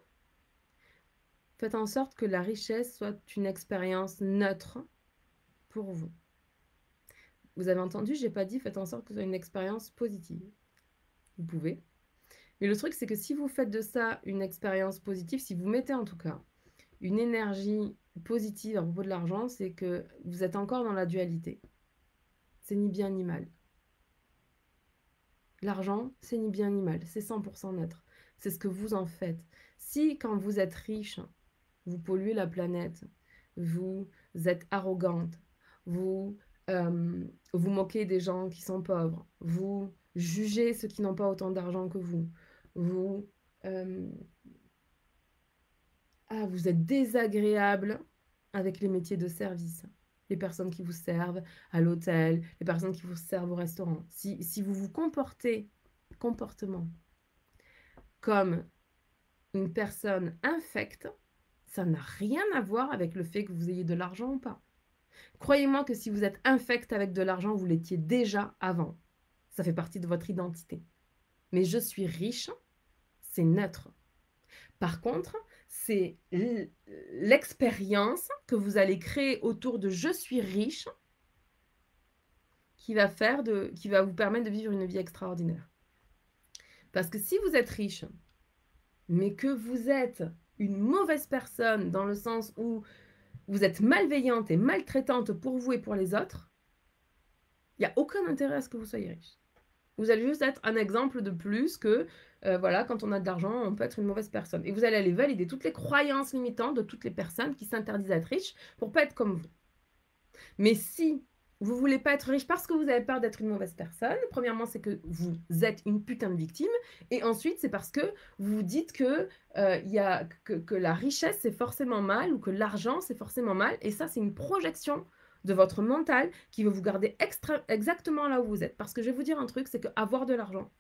faites en sorte que la richesse soit une expérience neutre pour vous. Vous avez entendu, je n'ai pas dit faites en sorte que ce soit une expérience positive. Vous pouvez. Mais le truc, c'est que si vous faites de ça une expérience positive, si vous mettez en tout cas une énergie positive à propos de l'argent, c'est que vous êtes encore dans la dualité. C'est ni bien ni mal. L'argent, c'est ni bien ni mal. C'est 100% neutre. C'est ce que vous en faites. Si, quand vous êtes riche, vous polluez la planète, vous êtes arrogante, vous vous moquez des gens qui sont pauvres, vous jugez ceux qui n'ont pas autant d'argent que vous, vous êtes désagréable avec les métiers de service, les personnes qui vous servent à l'hôtel, les personnes qui vous servent au restaurant. Si vous vous comportez comme une personne infecte, ça n'a rien à voir avec le fait que vous ayez de l'argent ou pas. Croyez-moi que si vous êtes infect avec de l'argent, vous l'étiez déjà avant. Ça fait partie de votre identité. Mais je suis riche, c'est neutre. Par contre, c'est l'expérience que vous allez créer autour de « je suis riche » qui va vous permettre de vivre une vie extraordinaire. Parce que si vous êtes riche, mais que vous êtes une mauvaise personne dans le sens où vous êtes malveillante et maltraitante pour vous et pour les autres, il n'y a aucun intérêt à ce que vous soyez riche. Vous allez juste être un exemple de plus que, voilà, quand on a de l'argent, on peut être une mauvaise personne. Et vous allez aller valider toutes les croyances limitantes de toutes les personnes qui s'interdisent d'être riches pour pas être comme vous. Mais si vous voulez pas être riche parce que vous avez peur d'être une mauvaise personne, premièrement, c'est que vous êtes une putain de victime. Et ensuite, c'est parce que vous vous dites que, que la richesse, c'est forcément mal ou que l'argent, c'est forcément mal. Et ça, c'est une projection de votre mental qui veut vous garder exactement là où vous êtes. Parce que je vais vous dire un truc, c'est qu'avoir de l'argent,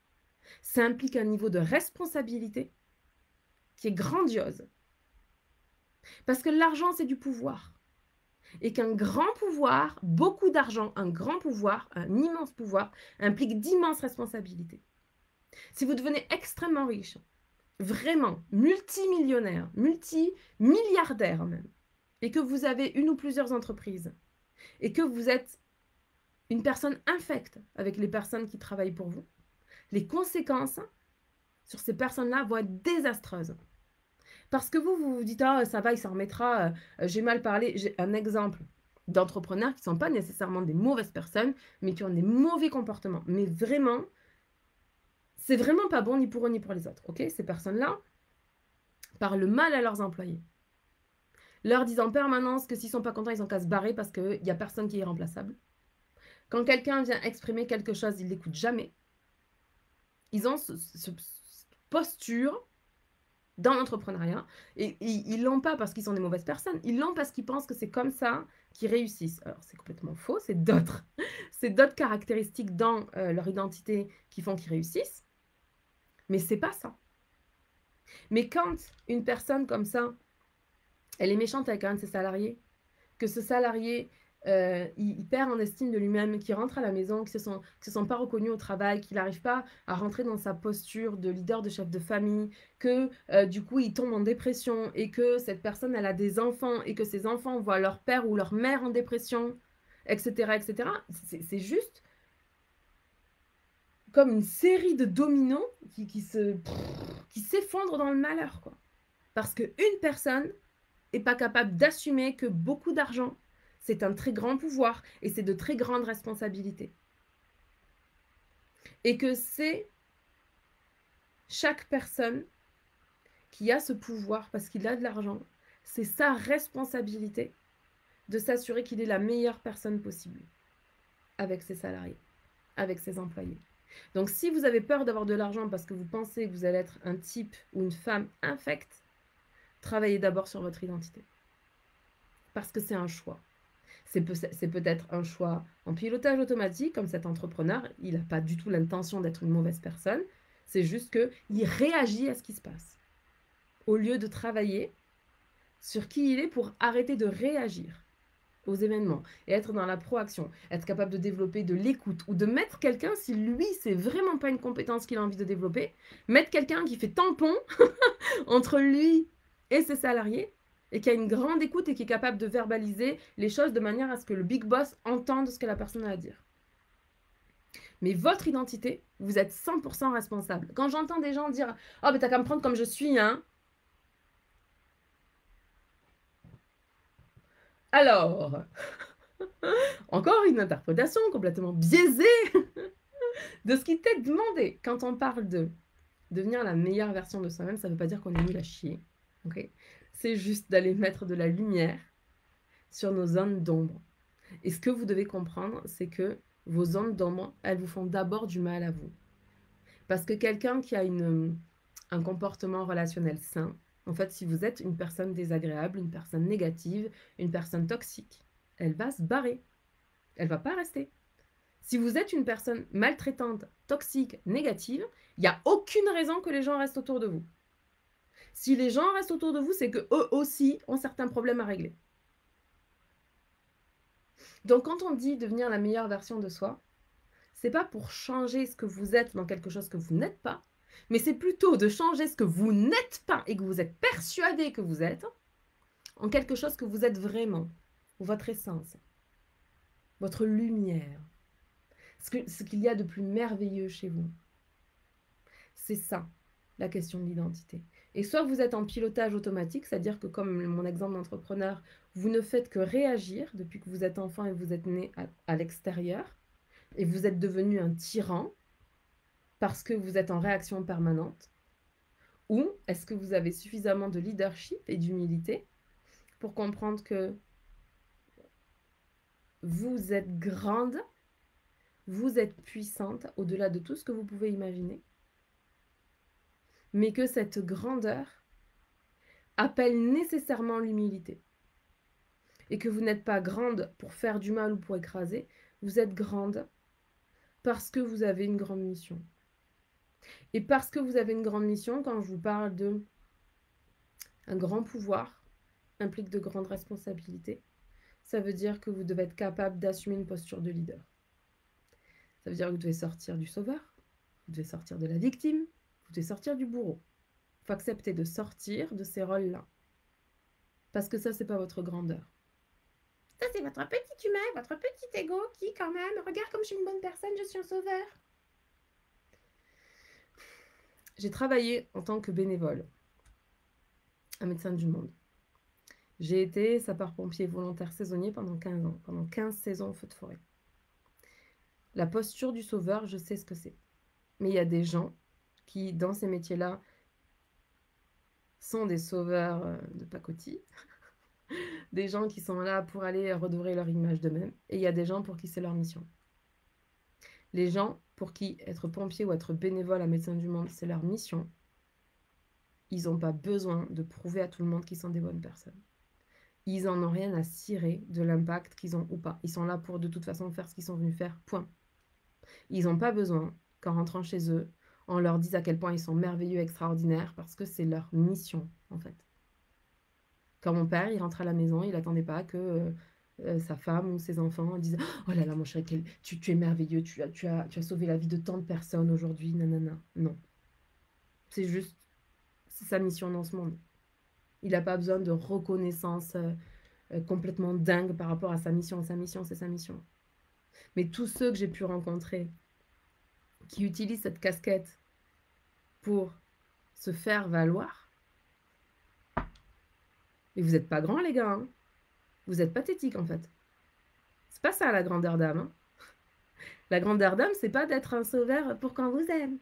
ça implique un niveau de responsabilité qui est grandiose. Parce que l'argent, c'est du pouvoir. Et qu'un grand pouvoir, beaucoup d'argent, un grand pouvoir, un immense pouvoir, implique d'immenses responsabilités. Si vous devenez extrêmement riche, vraiment multimillionnaire, multimilliardaire même, et que vous avez une ou plusieurs entreprises et que vous êtes une personne infecte avec les personnes qui travaillent pour vous, les conséquences sur ces personnes-là vont être désastreuses. Parce que vous vous dites, ah, ça va, il s'en remettra, j'ai mal parlé. J'ai un exemple d'entrepreneurs qui ne sont pas nécessairement des mauvaises personnes, mais qui ont des mauvais comportements. Mais vraiment, c'est vraiment pas bon ni pour eux ni pour les autres. Ok, ces personnes-là parlent mal à leurs employés. Leur disent en permanence que s'ils ne sont pas contents, ils ont qu'à se barrer parce qu'il n'y a personne qui est irremplaçable. Quand quelqu'un vient exprimer quelque chose, ils ne l'écoutent jamais. Ils ont cette posture dans l'entrepreneuriat. Et ils l'ont pas parce qu'ils sont des mauvaises personnes. Ils l'ont parce qu'ils pensent que c'est comme ça qu'ils réussissent. Alors, c'est complètement faux. C'est d'autres caractéristiques dans leur identité qui font qu'ils réussissent. Mais c'est pas ça. Mais quand une personne comme ça, elle est méchante avec un de ses salariés, que ce salarié, il perd en estime de lui-même, qu'il rentre à la maison, qu'il ne se sent pas reconnu au travail, qu'il n'arrive pas à rentrer dans sa posture de leader, de chef de famille, que du coup il tombe en dépression et que cette personne elle a des enfants et que ses enfants voient leur père ou leur mère en dépression, etc. etc. C'est juste comme une série de dominos qui s'effondrent dans le malheur, quoi. Parce qu'une personne n'est pas capable d'assumer que beaucoup d'argent, c'est un très grand pouvoir et c'est de très grandes responsabilités. Et que c'est chaque personne qui a ce pouvoir parce qu'il a de l'argent, c'est sa responsabilité de s'assurer qu'il est la meilleure personne possible avec ses salariés, avec ses employés. Donc si vous avez peur d'avoir de l'argent parce que vous pensez que vous allez être un type ou une femme infecte, travaillez d'abord sur votre identité. Parce que c'est un choix. C'est peut-être un choix en pilotage automatique, comme cet entrepreneur, il n'a pas du tout l'intention d'être une mauvaise personne, c'est juste qu'il réagit à ce qui se passe. Au lieu de travailler sur qui il est pour arrêter de réagir aux événements et être dans la proaction, être capable de développer de l'écoute ou de mettre quelqu'un, si lui, c'est vraiment pas une compétence qu'il a envie de développer, mettre quelqu'un qui fait tampon entre lui et ses salariés et qui a une grande écoute et qui est capable de verbaliser les choses de manière à ce que le big boss entende ce que la personne a à dire. Mais votre identité, vous êtes 100% responsable. Quand j'entends des gens dire « Oh, mais t'as qu'à me prendre comme je suis, hein ?» Alors, encore une interprétation complètement biaisée de ce qui t'est demandé. Quand on parle de devenir la meilleure version de soi-même, ça ne veut pas dire qu'on est nul à chier. Okay, c'est juste d'aller mettre de la lumière sur nos zones d'ombre. Et ce que vous devez comprendre, c'est que vos zones d'ombre, elles vous font d'abord du mal à vous. Parce que quelqu'un qui a un comportement relationnel sain, en fait, si vous êtes une personne désagréable, une personne négative, une personne toxique, elle va se barrer. Elle ne va pas rester. Si vous êtes une personne maltraitante, toxique, négative, il n'y a aucune raison que les gens restent autour de vous. Si les gens restent autour de vous, c'est qu'eux aussi ont certains problèmes à régler. Donc quand on dit devenir la meilleure version de soi, c'est pas pour changer ce que vous êtes dans quelque chose que vous n'êtes pas, mais c'est plutôt de changer ce que vous n'êtes pas et que vous êtes persuadé que vous êtes en quelque chose que vous êtes vraiment, votre essence, votre lumière, ce qu'il y a de plus merveilleux chez vous. C'est ça, la question de l'identité. Et soit vous êtes en pilotage automatique, c'est-à-dire que comme mon exemple d'entrepreneur, vous ne faites que réagir depuis que vous êtes enfant et que vous êtes né à l'extérieur, et vous êtes devenu un tyran parce que vous êtes en réaction permanente, ou est-ce que vous avez suffisamment de leadership et d'humilité pour comprendre que vous êtes grande, vous êtes puissante au-delà de tout ce que vous pouvez imaginer, mais que cette grandeur appelle nécessairement l'humilité. Et que vous n'êtes pas grande pour faire du mal ou pour écraser, vous êtes grande parce que vous avez une grande mission. Et parce que vous avez une grande mission, quand je vous parle de un grand pouvoir, implique de grandes responsabilités, ça veut dire que vous devez être capable d'assumer une posture de leader. Ça veut dire que vous devez sortir du sauveur, vous devez sortir de la victime, vous devez sortir du bourreau. Il faut accepter de sortir de ces rôles-là. Parce que ça, c'est pas votre grandeur. Ça, c'est votre petit humain, votre petit ego qui, quand même, regarde comme je suis une bonne personne, je suis un sauveur. J'ai travaillé en tant que bénévole à Médecins du Monde. J'ai été sapeur-pompier volontaire saisonnier pendant 15 ans, pendant 15 saisons au feu de forêt. La posture du sauveur, je sais ce que c'est. Mais il y a des gens qui, dans ces métiers-là, sont des sauveurs de pacotille. Des gens qui sont là pour aller redorer leur image d'eux-mêmes. Et il y a des gens pour qui c'est leur mission. Les gens pour qui être pompier ou être bénévole à Médecins du Monde, c'est leur mission, ils n'ont pas besoin de prouver à tout le monde qu'ils sont des bonnes personnes. Ils n'en ont rien à cirer de l'impact qu'ils ont ou pas. Ils sont là pour de toute façon faire ce qu'ils sont venus faire, point. Ils n'ont pas besoin qu'en rentrant chez eux, on leur dise à quel point ils sont merveilleux, extraordinaires, parce que c'est leur mission, en fait. Quand mon père, il rentre à la maison, il n'attendait pas que sa femme ou ses enfants disent « Oh là là, mon chéri, tu es merveilleux, tu as sauvé la vie de tant de personnes aujourd'hui, nanana. » Non. C'est juste, c'est sa mission dans ce monde. Il n'a pas besoin de reconnaissance complètement dingue par rapport à sa mission. Sa mission, c'est sa mission. Mais tous ceux que j'ai pu rencontrer qui utilisent cette casquette pour se faire valoir, et vous n'êtes pas grands, les gars, hein. Vous êtes pathétiques, en fait. C'est pas ça, la grandeur d'âme. Hein. La grandeur d'âme, c'est pas d'être un sauveur pour qu'on vous aime.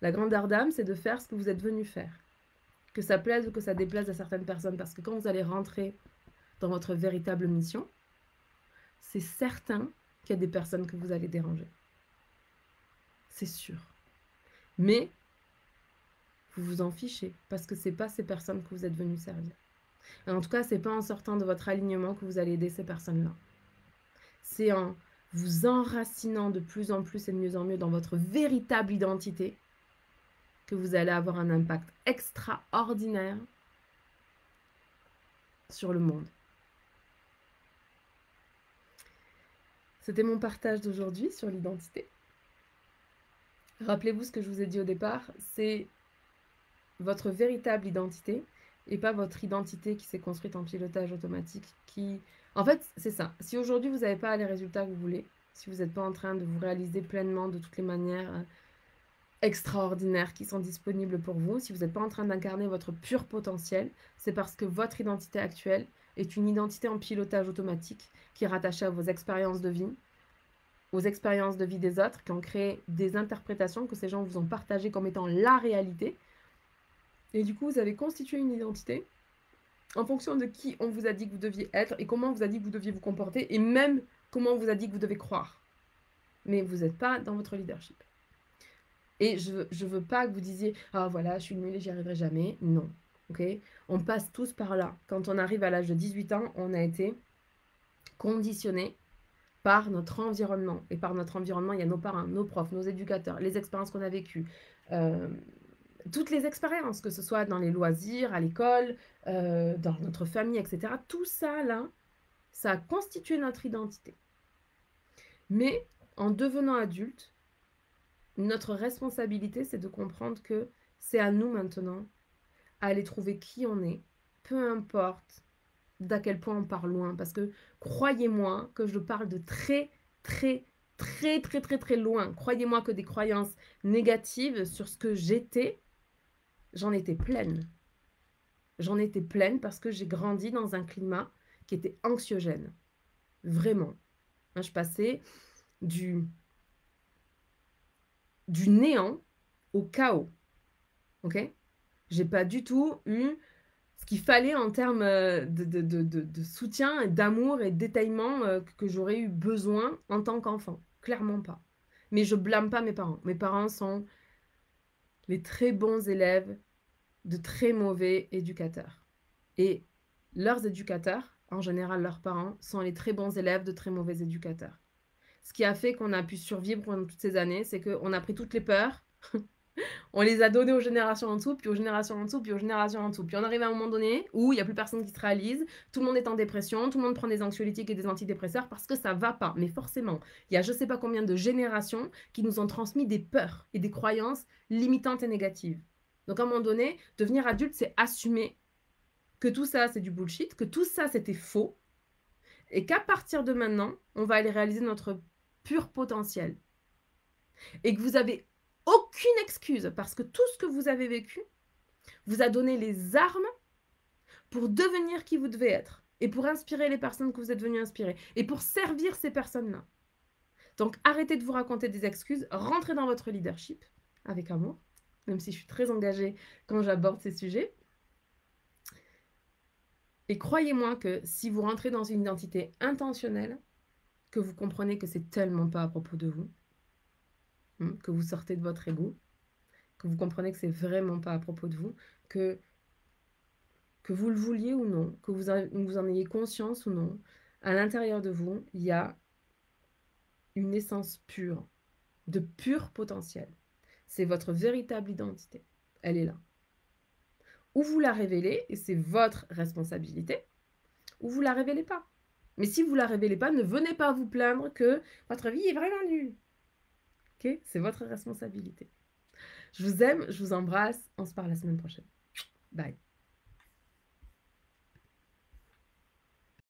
La grandeur d'âme, c'est de faire ce que vous êtes venu faire. Que ça plaise ou que ça déplaise à certaines personnes. Parce que quand vous allez rentrer dans votre véritable mission, c'est certain qu'il y a des personnes que vous allez déranger. C'est sûr. Mais vous vous en fichez parce que c'est pas ces personnes que vous êtes venu servir. Et en tout cas, c'est pas en sortant de votre alignement que vous allez aider ces personnes-là. C'est en vous enracinant de plus en plus et de mieux en mieux dans votre véritable identité que vous allez avoir un impact extraordinaire sur le monde. C'était mon partage d'aujourd'hui sur l'identité. Rappelez-vous ce que je vous ai dit au départ, c'est votre véritable identité et pas votre identité qui s'est construite en pilotage automatique. En fait, c'est ça. Si aujourd'hui vous n'avez pas les résultats que vous voulez, si vous n'êtes pas en train de vous réaliser pleinement de toutes les manières extraordinaires qui sont disponibles pour vous, si vous n'êtes pas en train d'incarner votre pur potentiel, c'est parce que votre identité actuelle est une identité en pilotage automatique qui est rattachée à vos expériences de vie, aux expériences de vie des autres, qui ont créé des interprétations que ces gens vous ont partagées comme étant la réalité. Et du coup, vous avez constitué une identité en fonction de qui on vous a dit que vous deviez être et comment on vous a dit que vous deviez vous comporter et même comment on vous a dit que vous devez croire. Mais vous n'êtes pas dans votre leadership. Et je veux pas que vous disiez « Ah voilà, je suis nulle et j'y arriverai jamais ». Non, ok. On passe tous par là. Quand on arrive à l'âge de 18 ans, on a été conditionné par notre environnement. Et par notre environnement, il y a nos parents, nos profs, nos éducateurs, les expériences qu'on a vécues. Toutes les expériences, que ce soit dans les loisirs, à l'école, dans notre famille, etc. Tout ça, là, ça a constitué notre identité. Mais en devenant adulte, notre responsabilité, c'est de comprendre que c'est à nous maintenant à aller trouver qui on est, peu importe d'à quel point on part loin. Parce que croyez-moi que je parle de très, très, très, très, très, très loin. Croyez-moi que des croyances négatives sur ce que j'étais, j'en étais pleine. J'en étais pleine parce que j'ai grandi dans un climat qui était anxiogène. Vraiment. Je passais du néant au chaos. Ok? J'ai pas du tout eu ce qu'il fallait en termes de soutien, d'amour et d'étaillement que j'aurais eu besoin en tant qu'enfant. Clairement pas. Mais je blâme pas mes parents. Mes parents sont les très bons élèves de très mauvais éducateurs. Et leurs éducateurs, en général leurs parents, sont les très bons élèves de très mauvais éducateurs. Ce qui a fait qu'on a pu survivre pendant toutes ces années, c'est qu'on a pris toutes les peurs, on les a données aux générations en dessous, puis aux générations en dessous, puis aux générations en dessous. Puis on arrive à un moment donné où il n'y a plus personne qui se réalise, tout le monde est en dépression, tout le monde prend des anxiolytiques et des antidépresseurs parce que ça va pas. Mais forcément, il y a je sais pas combien de générations qui nous ont transmis des peurs et des croyances limitantes et négatives. Donc à un moment donné, devenir adulte, c'est assumer que tout ça, c'est du bullshit, que tout ça, c'était faux, et qu'à partir de maintenant, on va aller réaliser notre pur potentiel. Et que vous avez aucune excuse, parce que tout ce que vous avez vécu vous a donné les armes pour devenir qui vous devez être, et pour inspirer les personnes que vous êtes venus inspirer, et pour servir ces personnes-là. Donc arrêtez de vous raconter des excuses, rentrez dans votre leadership avec amour, même si je suis très engagée quand j'aborde ces sujets. Et croyez-moi que si vous rentrez dans une identité intentionnelle, que vous comprenez que c'est tellement pas à propos de vous, que vous sortez de votre ego, que vous comprenez que c'est vraiment pas à propos de vous, que vous le vouliez ou non, que vous en ayez conscience ou non, à l'intérieur de vous, il y a une essence pure, de pur potentiel. C'est votre véritable identité. Elle est là. Ou vous la révélez, et c'est votre responsabilité, ou vous la révélez pas. Mais si vous la révélez pas, ne venez pas vous plaindre que votre vie est vraiment nulle. Ok? C'est votre responsabilité. Je vous aime, je vous embrasse. On se parle la semaine prochaine. Bye.